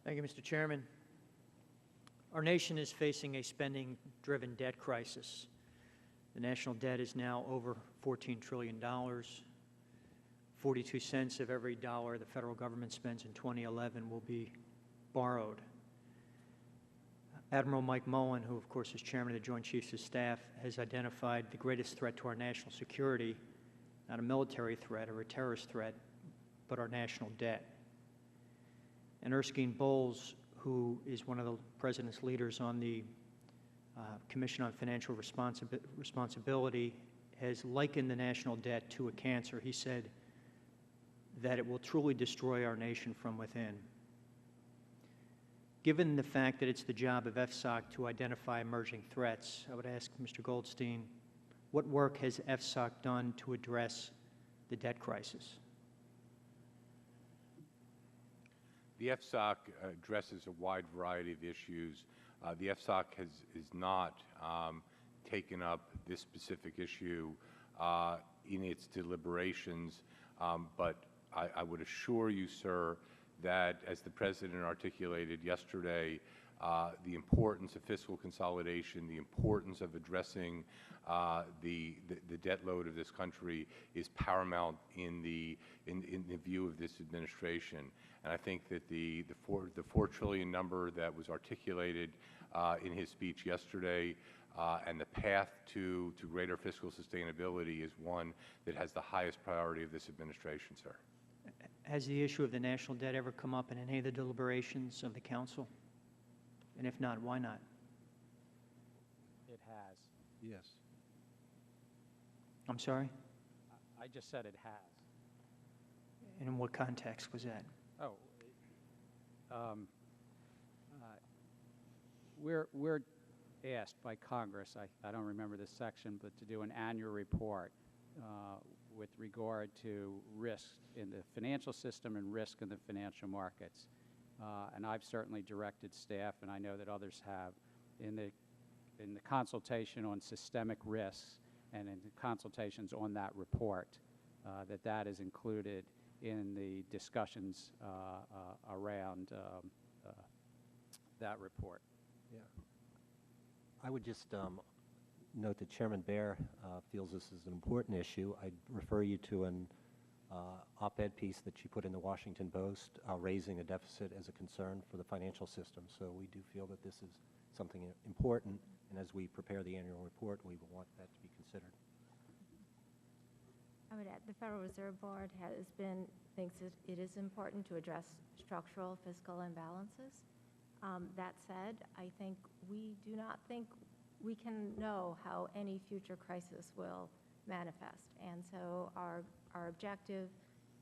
Thank you, Mr. Chairman. Our nation is facing a spending-driven debt crisis. The national debt is now over $14 trillion. 42 cents of every dollar the federal government spends in 2011 will be borrowed. Admiral Mike Mullen, who of course is chairman of the Joint Chiefs of Staff, has identified the greatest threat to our national security, not a military threat or a terrorist threat, but our national debt. And Erskine Bowles, who is one of the President's leaders on the Commission on Financial Responsibility, has likened the national debt to a cancer. He said that it will truly destroy our nation from within. Given the fact that it's the job of FSOC to identify emerging threats, I would ask Mr. Goldstein, what work has FSOC done to address the debt crisis? The FSOC addresses a wide variety of issues. The FSOC has not taken up this specific issue in its deliberations, but I would assure you, sir, that as the President articulated yesterday, the importance of fiscal consolidation, the importance of addressing the debt load of this country is paramount in the view of this administration. And I think that the $4 trillion number that was articulated in his speech yesterday and the path to greater fiscal sustainability is one that has the highest priority of this administration, sir. Has the issue of the national debt ever come up in any of the deliberations of the Council? And if not, why not? It has. Yes. I'm sorry? I just said it has. And in what context was that? Oh, we're asked by Congress, I don't remember this section, but to do an annual report with regard to risk in the financial system and risk in the financial markets. And I've certainly directed staff, and I know that others have, in the consultation on systemic risks and in the consultations on that report, that is included in the discussions around that report. Yeah. I would just note that Chairman Baer feels this is an important issue. I'd refer you to an op-ed piece that she put in the Washington Post raising a deficit as a concern for the financial system. So we do feel that this is something important, and as we prepare the annual report, we will want that to be considered. I would add the Federal Reserve Board thinks it is important to address structural fiscal imbalances. That said, I think we do not think we can know how any future crisis will manifest. And so our objective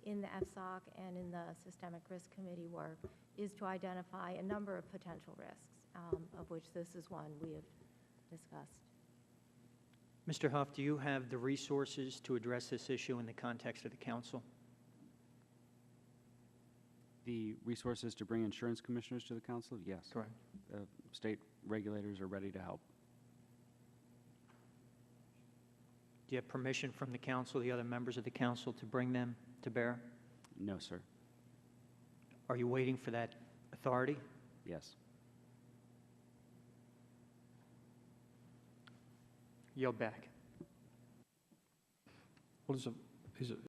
in the FSOC and in the Systemic Risk Committee work is to identify a number of potential risks, of which this is one we have discussed. Mr. Huff, do you have the resources to address this issue in the context of the Council? The resources to bring insurance commissioners to the Council? Yes. Correct. State regulators are ready to help. Do you have permission from the Council, the other members of the Council, to bring them to bear? No, sir. Are you waiting for that authority? Yes. Yield back. Well, is it